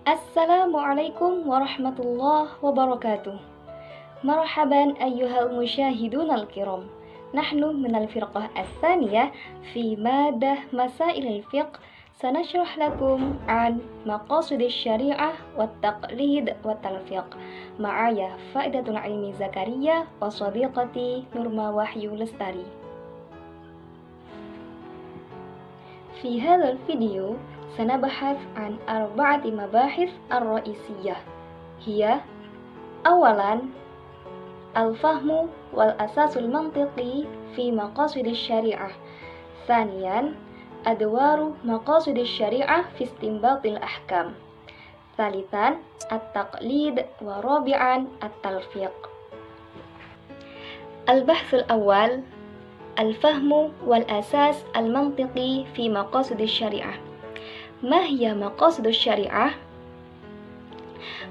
Assalamualaikum warahmatullahi wabarakatuh. Marhaban ayyuhal musyahidun al-kiram. Nahnu minal firqah ats-tsaniyah fi madah masailil fiqh. Sanashrah lakum an maqasidis syariah wat taqlid wat talfiq. Ma'aya Faidatul Ilmi Zakaria wa sadiqati Nurma Wahyu Lestari. في هذا الفيديو سنبحث عن 4 مباحث الرئيسية هي: أولاً الفهم والأساس المنطقي في مقاصد الشريعة. ثانياً أدوار مقاصد الشريعة في استنباط الأحكام. ثالثاً التقليد. ورابعاً التلفيق. البحث الأول: الفهم والأساس المنطقي في مقاصد الشريعة. ما هي مقاصد الشريعة؟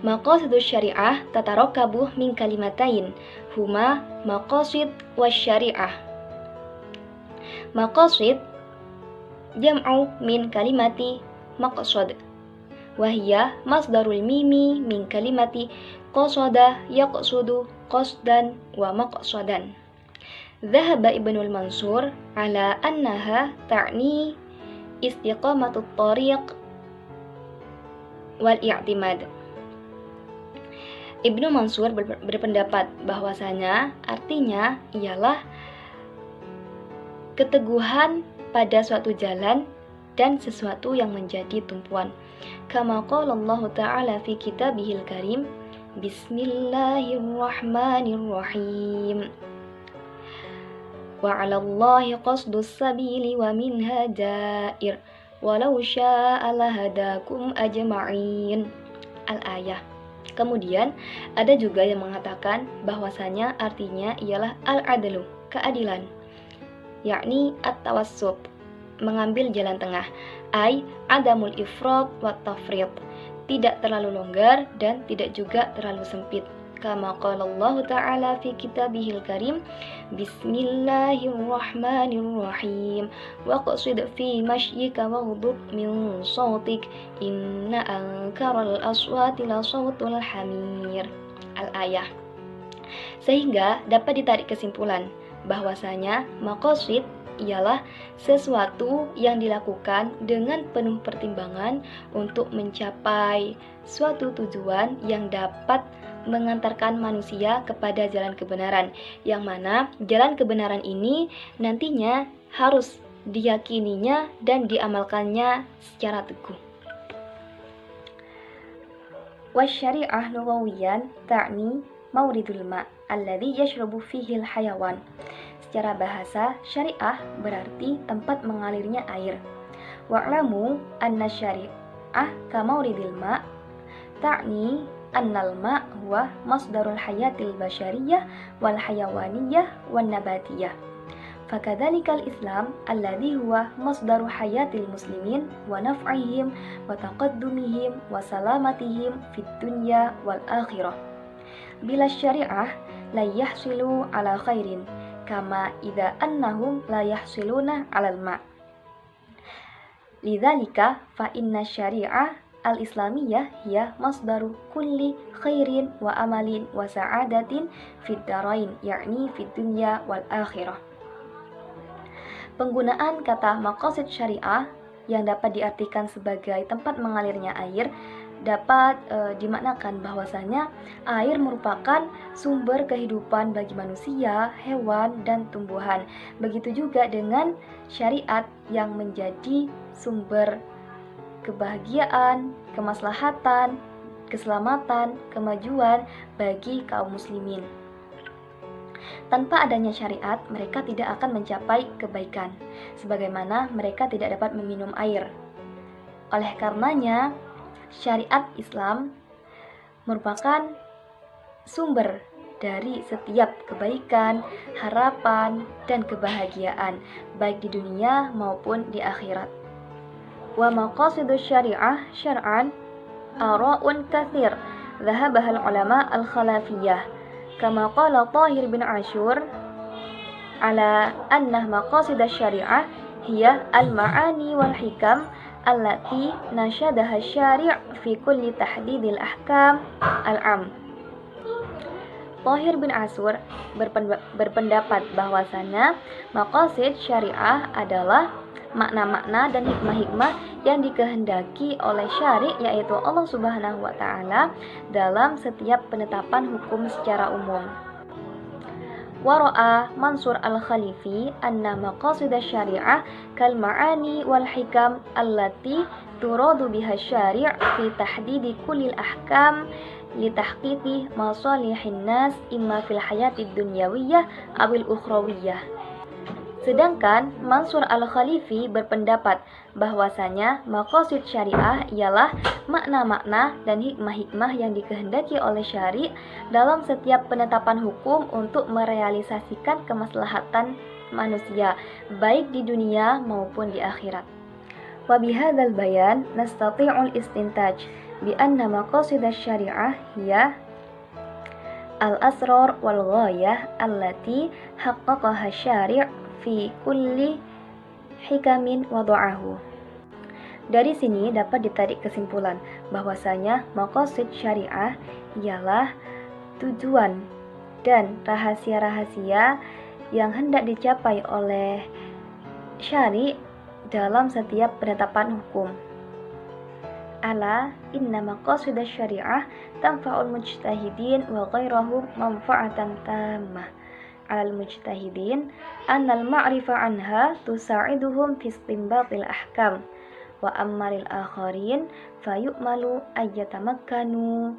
مقاصد الشريعة تتركب من كلمتين هما مقاصد والشريعة. مقاصد جمع من كلمة مقصد، وهي مصدر الميم من كلمة قصد يقصد قصدا ومقصدا. ذهب ابن المنصور على أنها تعني استقامة الطريق والاعتماد. Ibnu Mansur berpendapat bahwasanya artinya ialah keteguhan pada suatu jalan dan sesuatu yang menjadi tumpuan. Kama qala Allah Ta'ala fi kitabihil karim, Bismillahirrahmanirrahim. Wa 'alallahi qasdus sabili wa minha jair walau syaa lahadakum ajma'in. Al-ayah. Kemudian ada juga yang mengatakan bahwasanya artinya ialah al-adlu, keadilan, yakni at-tawassut, mengambil jalan tengah, ai adamul ifrat wa tafrid, tidak terlalu longgar dan tidak juga terlalu sempit. Kama qala Allah Ta'ala fi kitabihil karim, Bismillahirrahmanirrahim. Waqsid fi mashyika waghdud min sawtik, inna ankaral aswati la sawtul hamir. Al-ayah. Sehingga dapat ditarik kesimpulan bahwasanya maqasid ialah sesuatu yang dilakukan dengan penuh pertimbangan untuk mencapai suatu tujuan yang dapat mengantarkan manusia kepada jalan kebenaran, yang mana jalan kebenaran ini nantinya harus diyakininya dan diamalkannya secara teguh. Wasyari'ah lughawiyan ta'ni mauridul ma' alladhi yashrabu fihi al-hayawan. Secara bahasa, syariah berarti tempat mengalirnya air. Wa'lamu anna syari'ah ka mauridil ma' ta'ni annal ma' huwa masdarul hayatil basyariyah wal hayawaniyah wan nabatiyah. Fakadzalikal Islam alladhi huwa masdaru hayatil muslimin wa naf'ihim wa taqaddumihim wa salamatihim fid dunya wal akhirah. Bila syariah la yahsilu ala khairin kama idza annahum la yahsiluna 'alal ma'. Lidzalika fa inna syariah al-islamiyah hiya masdaru kulli khairin wa amalin wa sa'adatin fid darain, yakni fid dunya wal akhirah. Penggunaan kata maqasid syariah yang dapat diartikan sebagai tempat mengalirnya air dapat dimaknakan bahwasanya air merupakan sumber kehidupan bagi manusia, hewan, dan tumbuhan. Begitu juga dengan syariat yang menjadi sumber kebahagiaan, kemaslahatan, keselamatan, kemajuan bagi kaum muslimin. Tanpa adanya syariat, mereka tidak akan mencapai kebaikan, sebagaimana mereka tidak dapat meminum air. Oleh karenanya, syariat Islam merupakan sumber dari setiap kebaikan, harapan, dan kebahagiaan, baik di dunia maupun di akhirat. Wa maqasidus syariah syar'an ara'un katsir dhahabahal ulama al-khalafiyah, kama qala Tahir bin Ashur ala anna maqasidash syariah hiya al-ma'ani wal hikam allati nashadaha syari' fi kulli tahdidil ahkam al-am. Thahir bin Ashur berpendapat bahwasanya maqasid syariah adalah makna-makna dan hikmah-hikmah yang dikehendaki oleh syari', yaitu Allah Subhanahu wa taala, dalam setiap penetapan hukum secara umum. Wara'a Mansur al-Khalifi anna maqasid syariah kal ma'ani wal hikam allati turadu biha syari' fi tahdidi kullil ahkam litahqiqi masalihin nas imma fil hayatid dunyawiyah awil ukhrawiyah. Sedangkan Mansur al-Khalifi berpendapat bahwasanya maqasid syariah ialah makna-makna dan hikmah-hikmah yang dikehendaki oleh syari' dalam setiap penetapan hukum untuk merealisasikan kemaslahatan manusia, baik di dunia maupun di akhirat. Wa bihadzal bayan nastati'ul istintaj bi anna maqasid syariah hiya al-asrar wal ghayah allati haqqaqaha syari' fi kulli hikamin wada'ahu. Dari sini dapat ditarik kesimpulan bahwasanya maqasid syariah ialah tujuan dan rahasia-rahasia yang hendak dicapai oleh syari' dalam setiap penetapan hukum. Ala inna maqasid syariah tanfa'ul mujtahidin wa ghairahum manfa'atan tammah. Al mujtahidin annal ma'rifa anha tusa'iduhum fi istinbatil ahkam wa ammalil akharin fayu'malu ayyatamakkanu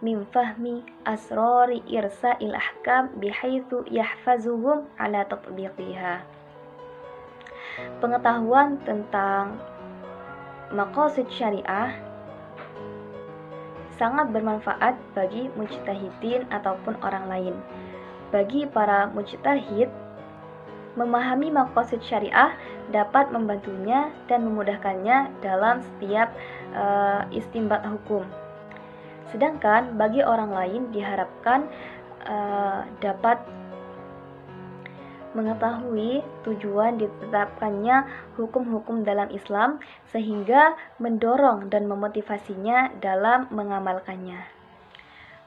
min fahmi asrari irsa'il ahkam bihaitsu yahfazuhum ala tatbiqiha. Pengetahuan tentang maqasid syariah sangat bermanfaat bagi mujtahidin ataupun orang lain. Bagi para mujtahid, memahami maqasid syariah dapat membantunya dan memudahkannya dalam setiap istinbat hukum. Sedangkan bagi orang lain diharapkan dapat mengetahui tujuan ditetapkannya hukum-hukum dalam Islam sehingga mendorong dan memotivasinya dalam mengamalkannya.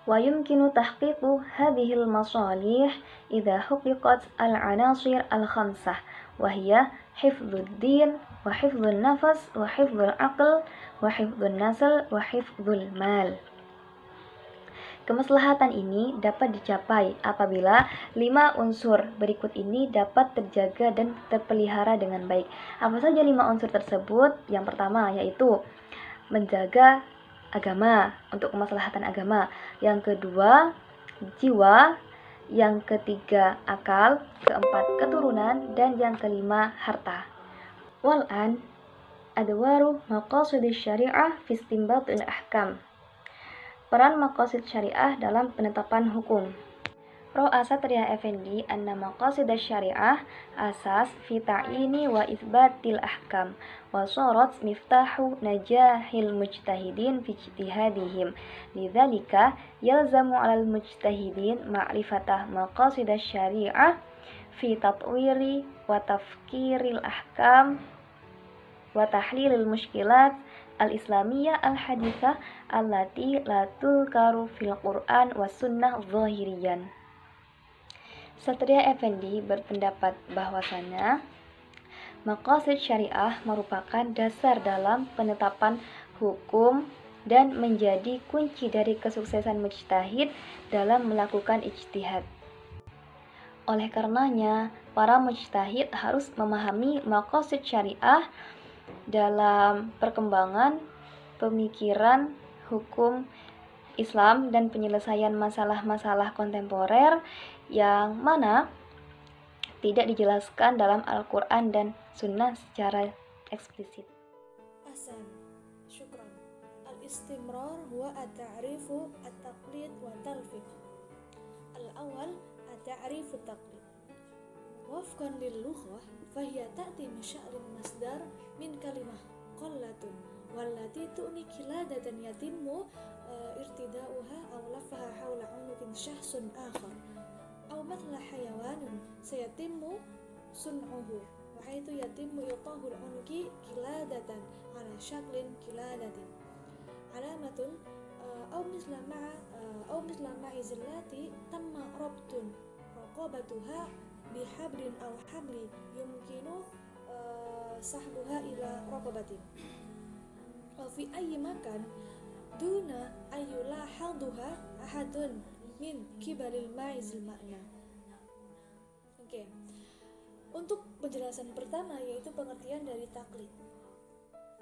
Wa yumkinu tahqiqu hadhil masalih idza huqiqat al-anasir al-khamsah wa hiya hifdzud din wa hifdzun nafas wa hifdzul aql wa hifdzun nasl wa hifdzul mal. Kemaslahatan ini dapat dicapai apabila 5 unsur berikut ini dapat terjaga dan terpelihara dengan baik. Apa saja 5 unsur tersebut? Yang pertama yaitu menjaga agama, untuk kemaslahatan agama. Yang kedua, jiwa. Yang ketiga, akal. Keempat, keturunan. Dan yang kelima, harta. Wal'an adwaru maqasid syariah fi istinbatil ahkam. Peran maqasid syariah dalam penetapan hukum. Ra'a Satria Effendi anna maqasid syariah asas fi ta'ini wa itsbatil ahkam wa sarat miftahu najahil mujtahidin fi ijtihadihim. Lidzalika yalzamu 'alal mujtahidin ma'rifatah maqasid syariah fi tatwiri wa tafkiril ahkam wa tahlilil mushkilat al-islamiyah al-hadithah allati la tulkaru fil Qur'an was sunnah zahiriyan. Satria Effendi berpendapat bahwasanya maqasid syariah merupakan dasar dalam penetapan hukum dan menjadi kunci dari kesuksesan mujtahid dalam melakukan ijtihad. Oleh karenanya, para mujtahid harus memahami maqasid syariah dalam perkembangan pemikiran hukum Islam dan penyelesaian masalah-masalah kontemporer yang mana tidak dijelaskan dalam Al-Quran dan Sunnah secara eksplisit. Ahsan, syukran. Al-istimrar huwa at-ta'rifu at-taqlid wa talfiq. Al-awwal at-ta'rifu at-taqlid. Wafqan lil-lughah fahiya ta'ti min sya'ril masdar min kalimah qallatun wallati tu'ni kiladatan yatimmu irtida'uha aw lafaha hawla 'unukin syahsun akhar aw matla hayawanun sayatimmu sun'uhu wa بحيث يتم إلقاء العنق قلادة على شكل قلادة علامة أو مثل معز التي تم ربط رقبتها بحبل أو حبل يمكن سحبها إلى رقبة أو في أي مكان دون أن يلاحظها أحد من قبل الماعز المعنى. Oke. Untuk penjelasan pertama yaitu pengertian dari taklid.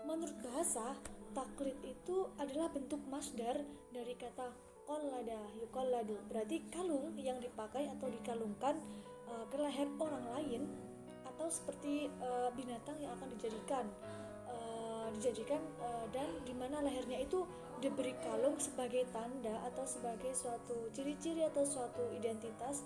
Menurut bahasa, taklid itu adalah bentuk masdar dari kata qallada yuqalladu, berarti kalung yang dipakai atau dikalungkan ke leher orang lain, atau seperti binatang yang akan dijadikan dan di mana lehernya itu diberi kalung sebagai tanda atau sebagai suatu ciri-ciri atau suatu identitas,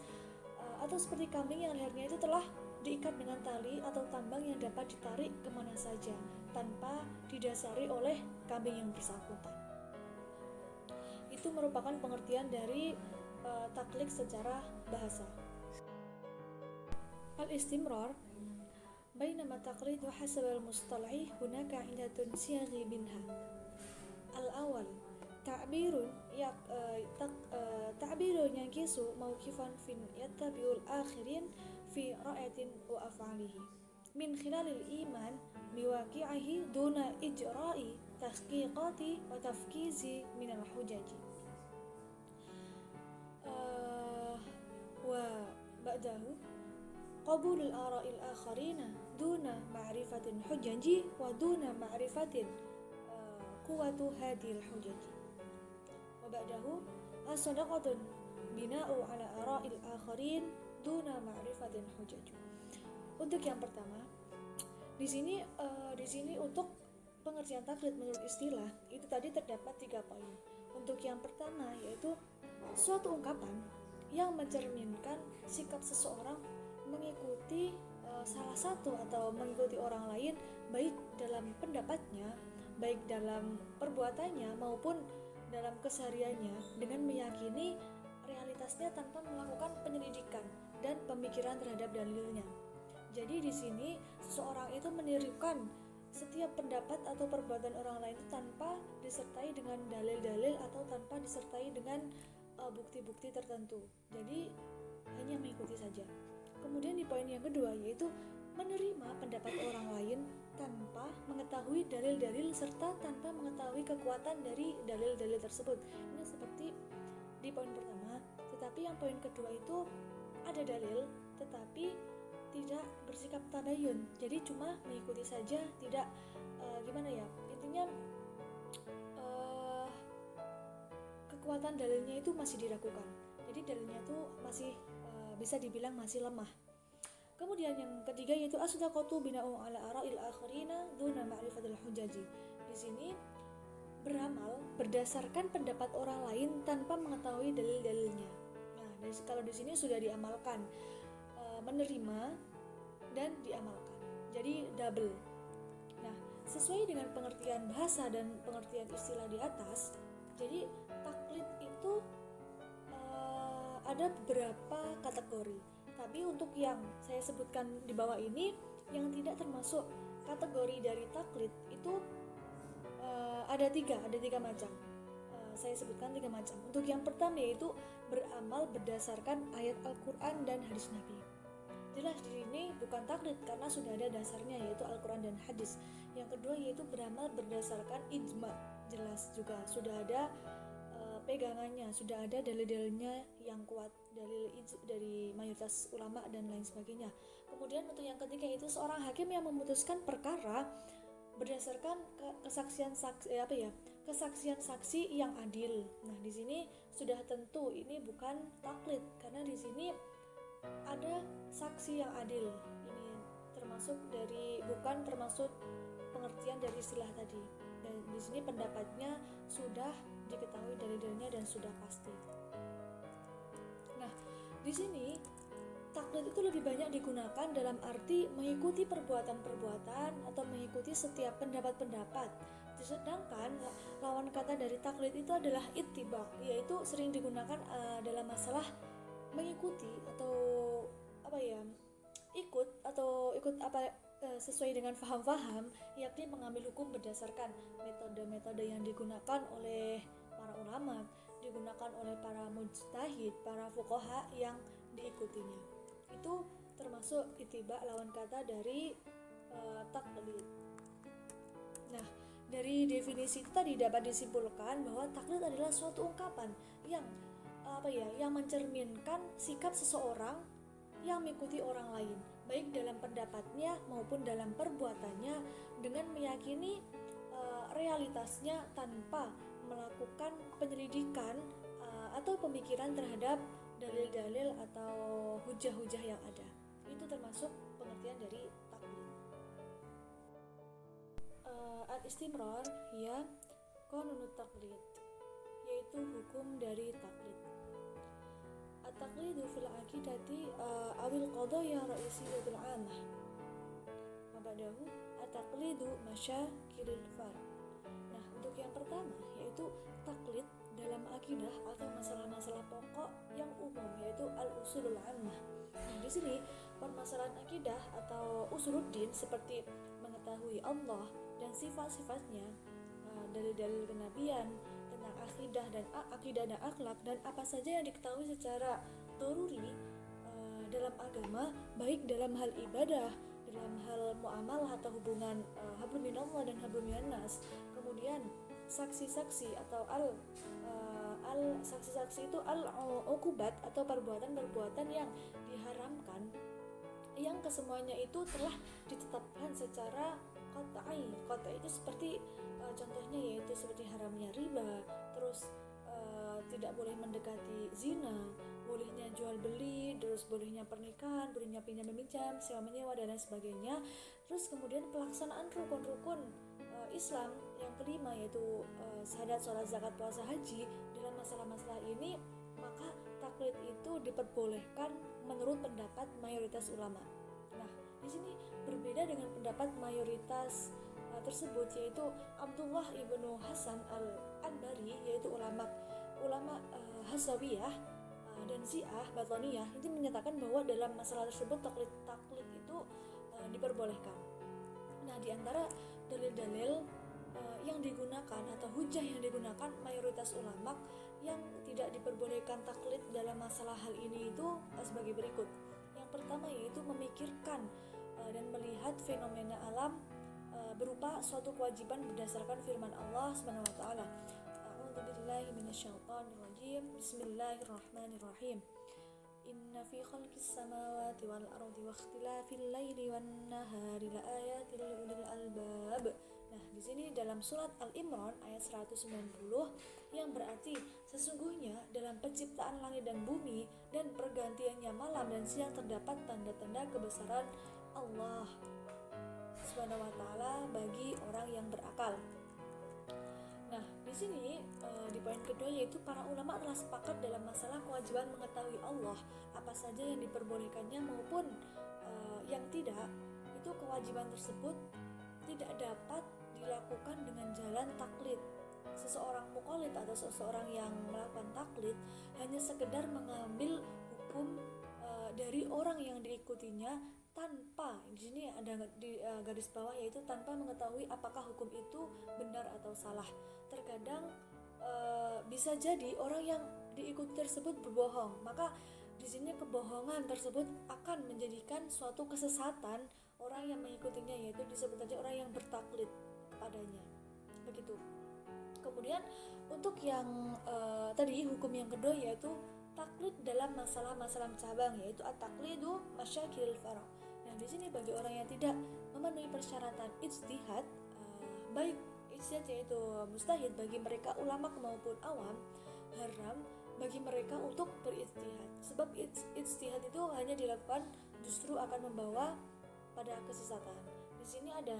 atau seperti kambing yang lehernya itu telah diikat dengan tali atau tambang yang dapat ditarik kemana saja tanpa didasari oleh kambing yang bersangkutan. Itu merupakan pengertian dari taklid secara bahasa. Al-istimrar بينما التقليد حسب المصطلح هناك عدة صيغ منها. الأول تعبير ينكس موقفا يتبع الآخرين في رأية وأفعاله من خلال الإيمان بواقعه دون إجراء تحقيقات وتفكيز من الحجج. وبعده قبول الآراء الآخرين دون معرفة الحجج ودون معرفة قوة هذه الحجج. وبعده الصدقة بناء على آراء الآخرين دون معرفة الحجج. Untuk yang pertama, di sini untuk pengertian taklid menurut istilah itu tadi terdapat 3 poin. Untuk yang pertama yaitu suatu ungkapan yang mencerminkan sikap seseorang mengikuti salah satu atau mengikuti orang lain baik dalam pendapatnya, baik dalam perbuatannya maupun dalam kesehariannya dengan meyakini realitasnya tanpa melakukan penyelidikan dan pemikiran terhadap dalilnya. Jadi di sini seseorang itu menirukan setiap pendapat atau perbuatan orang lain itu tanpa disertai dengan dalil-dalil atau tanpa disertai dengan bukti-bukti tertentu. Jadi hanya mengikuti saja. Kemudian di poin yang kedua yaitu menerima pendapat orang lain tanpa mengetahui dalil-dalil serta tanpa mengetahui kekuatan dari dalil-dalil tersebut. Ini seperti di poin pertama, tetapi yang poin kedua itu ada dalil tetapi tidak bersikap tabayun. Jadi cuma mengikuti saja, tidak intinya kekuatan dalilnya itu masih diragukan. Jadi dalilnya itu masih bisa dibilang masih lemah. Kemudian yang ketiga yaitu as-sadaqatu bina'u ala ara'il akhirina duna ma'rifatil hujaji. Di sini beramal berdasarkan pendapat orang lain tanpa mengetahui dalil-dalilnya. Nah, kalau di sini sudah diamalkan, menerima dan diamalkan. Jadi double. Nah, sesuai dengan pengertian bahasa dan pengertian istilah di atas, jadi taklid itu ada beberapa kategori. Tapi untuk yang saya sebutkan di bawah ini yang tidak termasuk kategori dari taklid itu ada tiga macam. Saya sebutkan 3 macam. Untuk yang pertama yaitu beramal berdasarkan ayat Al-Quran dan hadis Nabi. Jelas di sini bukan taklid karena sudah ada dasarnya yaitu Al-Quran dan hadis. Yang kedua yaitu beramal berdasarkan ijma. Jelas juga sudah ada pegangannya, sudah ada dalil-dalilnya yang kuat, dalil dari mayoritas ulama dan lain sebagainya. Kemudian untuk yang ketiga itu seorang hakim yang memutuskan perkara berdasarkan kesaksian saksi yang adil. Nah, di sini sudah tentu ini bukan taklid karena di sini ada saksi yang adil. Ini bukan termasuk pengertian dari istilah tadi. Dan di sini pendapatnya sudah diketahui dalil-dalilnya dan sudah pasti. Nah, di sini taklid itu lebih banyak digunakan dalam arti mengikuti perbuatan-perbuatan atau mengikuti setiap pendapat-pendapat. Sedangkan lawan kata dari taklid itu adalah ittiba, yaitu sering digunakan dalam masalah mengikuti atau ikut sesuai dengan faham-faham, yakni mengambil hukum berdasarkan metode-metode yang digunakan oleh para ulama, digunakan oleh para mujtahid, para fuqaha yang diikutinya. Itu termasuk ittiba, lawan kata dari taklid. Nah, dari definisi itu tadi dapat disimpulkan bahwa taklid adalah suatu ungkapan yang yang mencerminkan sikap seseorang yang mengikuti orang lain, baik dalam pendapatnya maupun dalam perbuatannya, dengan meyakini realitasnya tanpa melakukan penyelidikan atau pemikiran terhadap dalil-dalil atau hujah-hujah yang ada. Itu termasuk pengertian dari taklid. Al-istimrar ya qanunut taklid, yaitu hukum dari taklid. At-taqlidu fil aqidati awil qadaya ra'isiyatul 'amah. Mabadahu at-taqlidu masyakilil fard. Nah, untuk yang pertama yaitu taklid dalam akidah atau masalah-masalah pokok yang umum, yaitu al-usulul 'ammah. Nah, di sini permasalahan akidah atau usuluddin seperti mengetahui Allah dan sifat-sifatnya, dalil-dalil kenabian, tentang akidah dan akhlak, dan apa saja yang diketahui secara doruri dalam agama, baik dalam hal ibadah, dalam hal muamalah atau hubungan hablum minallah dan hablum minannas. Kemudian saksi-saksi atau saksi-saksi itu al-uqubat atau perbuatan-perbuatan yang diharamkan, yang kesemuanya itu telah ditetapkan secara qat'i. Qat'i itu seperti contohnya yaitu seperti haramnya riba, terus tidak boleh mendekati zina, bolehnya jual beli, terus bolehnya pernikahan, bolehnya pinjam meminjam, sewa menyewa dan lain sebagainya. Terus kemudian pelaksanaan rukun-rukun Islam yang kelima yaitu syahadat, sholat, zakat, puasa, haji. Dalam masalah-masalah ini maka taklid itu diperbolehkan menurut pendapat mayoritas ulama. Nah, di sini berbeda dengan pendapat mayoritas tersebut, yaitu Abdullah ibnu Hasan al-Anbari, yaitu ulama Hasawiyah dan Syiah Batiniyah, itu menyatakan bahwa dalam masalah tersebut taklid itu diperbolehkan. Nah, di antara dalil-dalil yang digunakan atau hujah yang digunakan mayoritas ulama yang tidak diperbolehkan taklid dalam masalah hal ini itu sebagai berikut. Yang pertama yaitu memikirkan dan melihat fenomena alam berupa suatu kewajiban berdasarkan firman Allah Subhanahu wa taala. A'udzubillahi minasyaitonirrajim. Bismillahirrahmanirrahim. Inna fi khalqis samawati wal ardi wa ikhtilafil laili wan nahari laayatil liulil albab. Nah, di sini dalam surat Al-Imran ayat 190 yang berarti sesungguhnya dalam penciptaan langit dan bumi dan pergantiannya malam dan siang terdapat tanda-tanda kebesaran Allah Subhanahu wa taala bagi orang yang berakal. Nah, di sini di poin kedua yaitu para ulama telah sepakat dalam masalah kewajiban mengetahui Allah, apa saja yang diperbolehkannya maupun yang tidak. Itu kewajiban tersebut tidak dapat dilakukan dengan jalan taklid. Seseorang muqallid atau seseorang yang melakukan taklid hanya sekedar mengambil hukum dari orang yang diikutinya tanpa, di sini ada di garis bawah, yaitu tanpa mengetahui apakah hukum itu benar atau salah. Terkadang bisa jadi orang yang diikuti tersebut berbohong, maka di sini kebohongan tersebut akan menjadikan suatu kesesatan orang yang mengikutinya, yaitu disebut saja orang yang bertaklid kepadanya. Begitu. Kemudian untuk yang tadi hukum yang kedua yaitu taklid dalam masalah-masalah cabang, yaitu at-taqlidu masyakilil far'. Nah, di sini bagi orang yang tidak memenuhi persyaratan ijtihad, baik ijtihad yaitu mustahid bagi mereka ulama maupun awam, haram bagi mereka untuk berijtihad. Sebab ijtihad itu hanya dilakukan justru akan membawa pada kesesatan. Di sini ada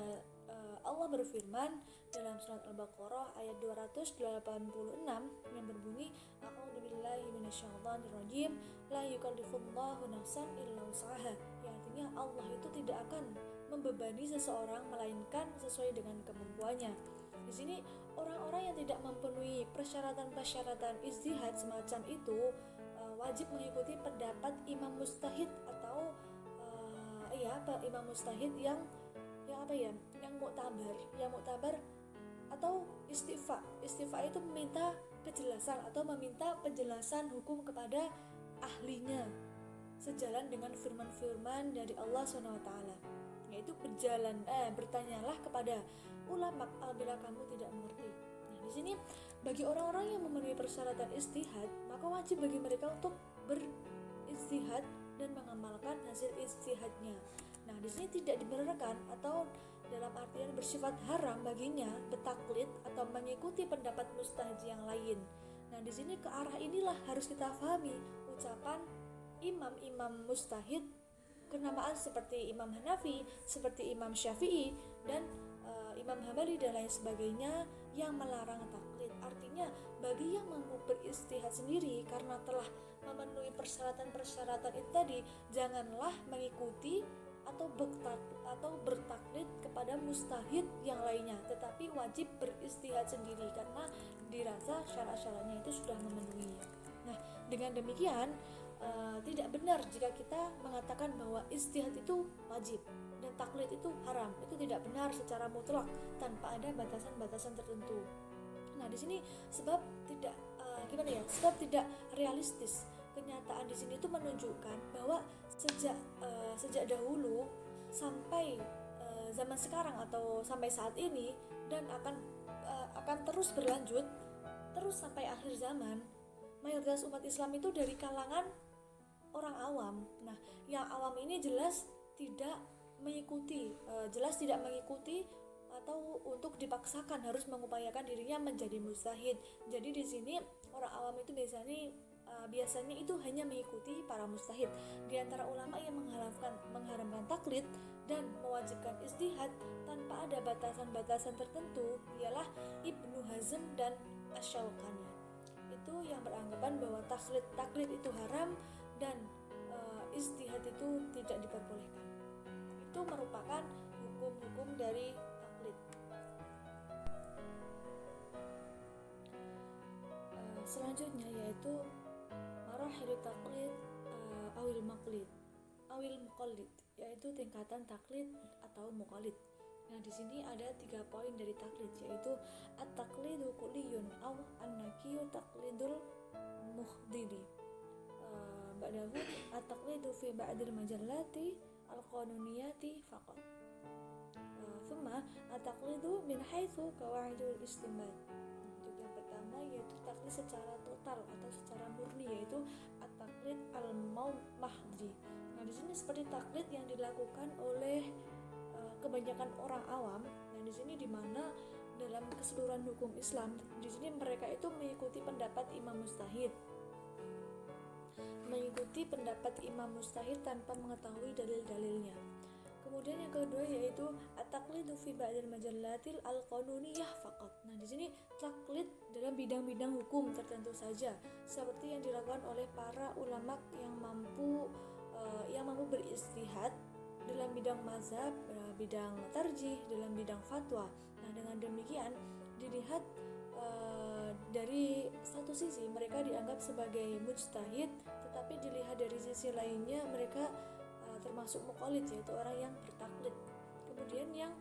Allah berfirman dalam surat Al-Baqarah ayat 286 yang berbunyi, A'udzubillahi minasyaitonirrajim, la yukallifullahu nafsan illa wus'aha. Yang artinya Allah itu tidak akan membebani seseorang melainkan sesuai dengan kemampuannya. Di sini orang-orang yang tidak memenuhi persyaratan-persyaratan ijtihad semacam itu wajib mengikuti pendapat imam mustahid atau imam mustahid yang yang muktabar atau istifa itu meminta kejelasan atau meminta penjelasan hukum kepada ahlinya sejalan dengan firman-firman dari Allah SWT, yaitu bertanyalah kepada ulama apabila kamu tidak mengerti. Nah, di sini bagi orang-orang yang memenuhi persyaratan ijtihad, maka wajib bagi mereka untuk berijtihad dan mengamalkan hasil ijtihadnya. Nah, di sini tidak dibenarkan atau dalam artian bersifat haram baginya bertaklid atau mengikuti pendapat mujtahid yang lain. Nah, di sini ke arah inilah harus kita pahami ucapan imam-imam mujtahid kenamaan seperti Imam Hanafi, seperti Imam Syafi'i dan Imam Hambali dan lain sebagainya yang melarang taklid. Artinya bagi yang mampu beristihad sendiri karena telah memenuhi persyaratan-persyaratan itu tadi, janganlah mengikuti atau bertaklid kepada mustahid yang lainnya, tetapi wajib beristihad sendiri karena dirasa syarat-syaratnya itu sudah memenuhi. Nah, dengan demikian tidak benar jika kita mengatakan bahwa istihad itu wajib dan taklid itu haram. Itu tidak benar secara mutlak tanpa ada batasan-batasan tertentu. Nah, di sini sebab tidak tidak realistis. Kenyataan di sini itu menunjukkan bahwa sejak dahulu sampai zaman sekarang atau sampai saat ini dan akan terus berlanjut terus sampai akhir zaman, mayoritas umat Islam itu dari kalangan orang awam. Nah, yang awam ini jelas tidak mengikuti atau untuk dipaksakan harus mengupayakan dirinya menjadi mujtahid. Jadi di sini orang awam itu biasanya itu hanya mengikuti para mujtahid. Di antara ulama yang mengharamkan taklid dan mewajibkan ijtihad tanpa ada batasan-batasan tertentu ialah Ibnu Hazm dan Asy-Syaukani. Itu yang beranggapan bahwa taklid itu haram dan ijtihad itu tidak diperbolehkan. Itu merupakan hukum-hukum dari taklid. Selanjutnya yaitu marahil taklid awil muqallid, yaitu tingkatan taklid atau muqallid. Nah, di sini ada 3 poin dari taklid, yaitu at-taqlidu kulliyun aw an-nakiyu taqlidul muhdidi. Ba'dahu at-taqlidu fi ba'dil majallati al-qanuniyati faqat. Thumma at-taqlidu min haitsu qawaidul istinbat. Untuk yang pertama yaitu taklid secara total atau secara murni, yaitu at-taqlid al-mahdi. Nah, di sini seperti taklid yang dilakukan oleh kebanyakan orang awam. Nah, di sini di mana dalam keseluruhan hukum Islam, di sini mereka itu mengikuti pendapat imam mujtahid tanpa mengetahui dalil-dalilnya. Kemudian yang kedua yaitu at-taqlidu fi ba'dil majallatil al-qanuniyah faqat. Nah, di sini taklid dalam bidang-bidang hukum tertentu saja, seperti yang dilakukan oleh para ulama yang mampu beristihad dalam bidang mazhab, bidang tarjih, dalam bidang fatwa. Nah, dengan demikian dilihat dari satu sisi mereka dianggap sebagai mujtahid, tetapi dilihat dari sisi lainnya mereka termasuk muqallid, yaitu orang yang bertaklid. Kemudian yang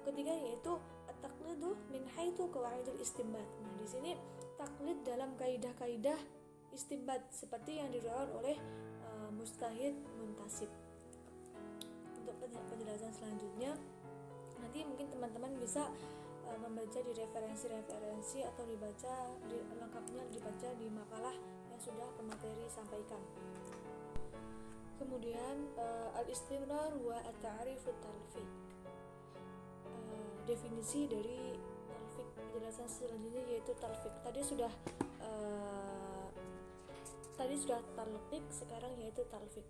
ketiga yaitu at-taqlidu min haitsu qawaidul istinbat. Nah, di sini taklid dalam kaidah-kaidah istinbat seperti yang dilakukan oleh mujtahid muntasib. Untuk penjelasan selanjutnya nanti mungkin teman-teman bisa membaca di referensi atau lengkapnya dibaca di makalah yang sudah pemateri sampaikan. Kemudian al-istimrar wa at-ta'rif at-talfiq. Definisi dari talfiq, penjelasan selanjutnya yaitu talfiq. Tadi sudah talfiq, sekarang yaitu talfiq.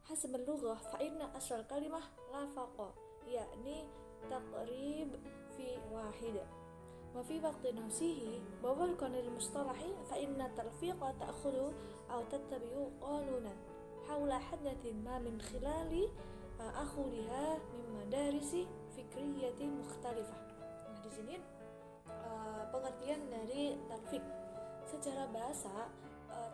Hasab al-lughah fa inna asal kalimah lafaqa, yakni taqrib fi wahid. Wa fi waqti nafsihi wa wafqan lil mustalahi fa inna talfiqa ta'khudhu aw tattabi'u qanunan hawla hadathin ma min khilali akhudhiha min madarisi fikriyati mukhtalifah. Nah, di sini pengertian dari talfiq secara bahasa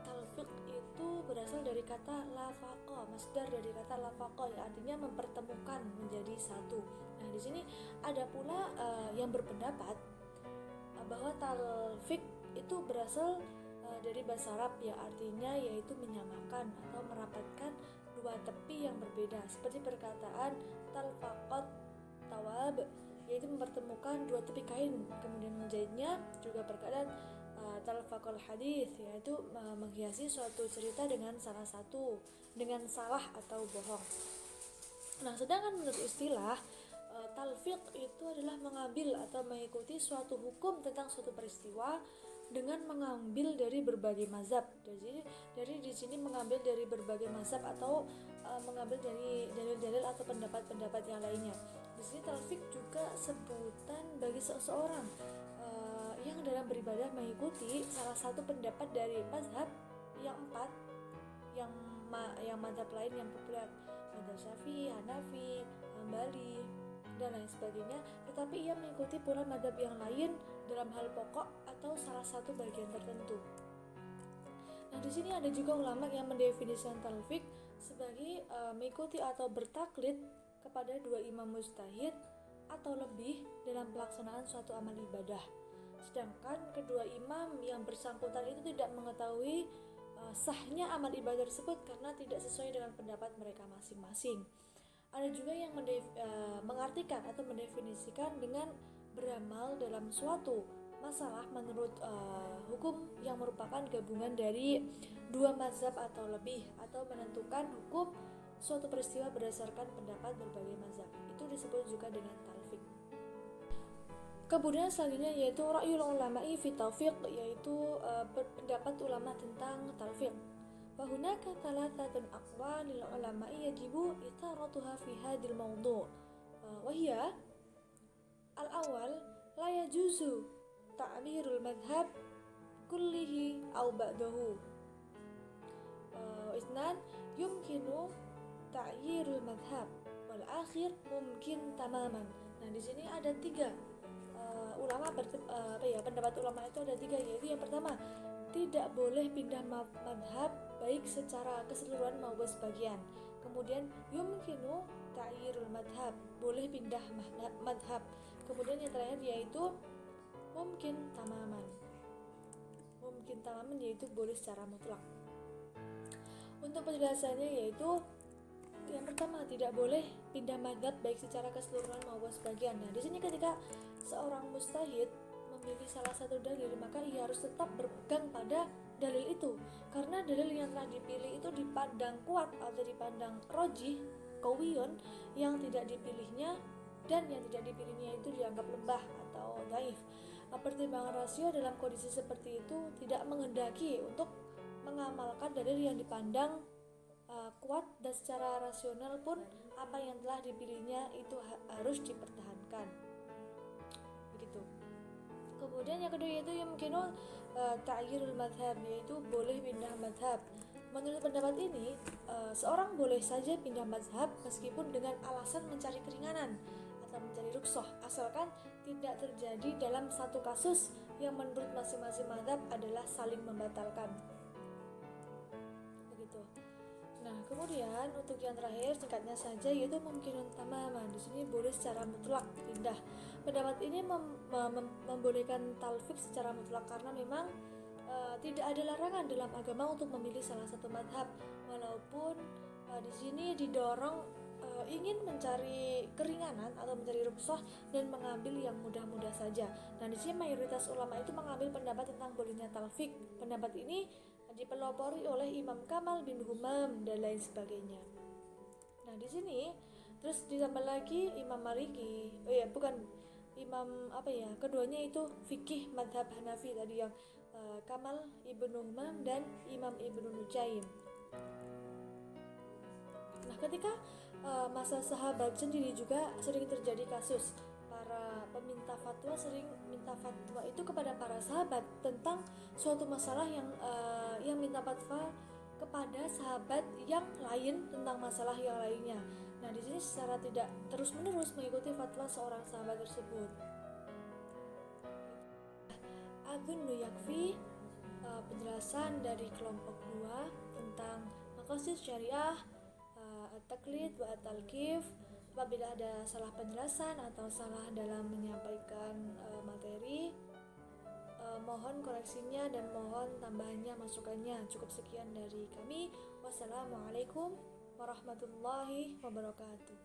talfiq itu berasal dari kata lafaqa, masdar dari kata lafaqa yang artinya mempertemukan menjadi satu. Nah, di sini ada pula yang berpendapat bahwa talfiq itu berasal dari bahasa Arab yang artinya yaitu menyamakan atau merapatkan dua tepi yang berbeda, seperti perkataan talfaqat tawab, yaitu mempertemukan dua tepi kain. Kemudian menjadinya juga perkataan talfaqal hadis, yaitu menghiasi suatu cerita dengan salah atau bohong. Nah, sedangkan menurut istilah talfiq itu adalah mengambil atau mengikuti suatu hukum tentang suatu peristiwa dengan mengambil dari berbagai mazhab. Dari di sini mengambil dari berbagai mazhab atau mengambil dari dalil-dalil atau pendapat-pendapat yang lainnya. Di sini talfiq juga sebutan bagi seseorang yang dalam beribadah mengikuti salah satu pendapat dari mazhab yang empat, yang mazhab lain yang populer, mazhab Syafi'i, Hanafi, Hambali, dan lain sebagainya, tetapi ia mengikuti pula mazhab yang lain dalam hal pokok atau salah satu bagian tertentu. Nah, di sini ada juga ulama yang mendefinisikan talfiq sebagai mengikuti atau bertaklid kepada dua imam mujtahid atau lebih dalam pelaksanaan suatu amal ibadah. Sedangkan kedua imam yang bersangkutan itu tidak mengetahui sahnya amal ibadah tersebut karena tidak sesuai dengan pendapat mereka masing-masing. Ada juga yang mengartikan atau mendefinisikan dengan beramal dalam suatu masalah menurut hukum yang merupakan gabungan dari dua mazhab atau lebih, atau menentukan hukum suatu peristiwa berdasarkan pendapat berbagai mazhab. Itu disebut juga dengan talfiq. Kemudian selanjutnya yaitu ra'yul ulama'i fi taufiq, yaitu pendapat ulama tentang talfiq. Wa hunaka thalathatun aqwalil ulama'i yajibu itharatuha fi hadhil mawdu'. Wa hiya al-awwal la yajuzu ta'mirul madhab kullihi aw ba'dahu. Isnan yumkinu ta'yirul madhab wal akhir mungkin tamaman. Nah, di sini ada tiga pendapat ulama itu ada tiga, yaitu yang pertama, tidak boleh pindah madhab baik secara keseluruhan maupun sebagian. Kemudian yumkinu ta'yirul madhab, boleh pindah madhab. Kemudian yang terakhir yaitu mungkin tamaman yaitu boleh secara mutlak. Untuk penjelasannya yaitu yang pertama, tidak boleh pindah madhab baik secara keseluruhan maupun sebagian. Nah, di sini ketika seorang mujtahid memilih salah satu dalil, maka ia harus tetap berpegang pada dalil itu, karena dalil yang telah dipilih itu dipandang kuat atau dipandang rojih, qawiyun, yang tidak dipilihnya dan yang tidak dipilihnya itu dianggap lemah atau dhaif. Pertimbangan rasio dalam kondisi seperti itu tidak menghendaki untuk mengamalkan dalil yang dipandang kuat, dan secara rasional pun apa yang telah dipilihnya itu harus dipertahankan. Begitu. Kemudian yang kedua yaitu yumkinu ta'yirul madhab, yaitu boleh pindah madhab. Menurut pendapat ini, seorang boleh saja pindah madhab meskipun dengan alasan mencari keringanan atau mencari rukhsah, asalkan tidak terjadi dalam satu kasus yang menurut masing-masing madhab adalah saling membatalkan. Begitu. Nah, kemudian untuk yang terakhir singkatnya saja yaitu mungkinun tamaman. Di sini boleh secara mutlak pindah. Pendapat ini membolehkan talfiq secara mutlak karena memang tidak ada larangan dalam agama untuk memilih salah satu madhab, walaupun di sini didorong ingin mencari keringanan atau mencari rukhsah dan mengambil yang mudah-mudah saja. Nah, di sini mayoritas ulama itu mengambil pendapat tentang bolehnya talfiq. Pendapat ini dipelopori oleh Imam Kamal bin Humam dan lain sebagainya. Nah, di sini terus ditambah lagi Imam Maliki, keduanya itu fikih madhab Hanafi tadi, yang Kamal ibnu Humam dan Imam ibnu Nujaim. Nah, ketika masa sahabat sendiri juga sering terjadi kasus para peminta fatwa sering minta fatwa itu kepada para sahabat tentang suatu masalah yang minta fatwa kepada sahabat yang lain tentang masalah yang lainnya. Nah, di sini secara tidak terus-menerus mengikuti fatwa seorang sahabat tersebut. Adzunnu yakfi penjelasan dari kelompok 2 tentang maqasid syariah, at-taqlid wa at-talqif. Apabila ada salah penjelasan atau salah dalam menyampaikan materi, mohon koreksinya dan mohon tambahannya, masukannya. Cukup sekian dari kami. Wassalamualaikum warahmatullahi wabarakatuh.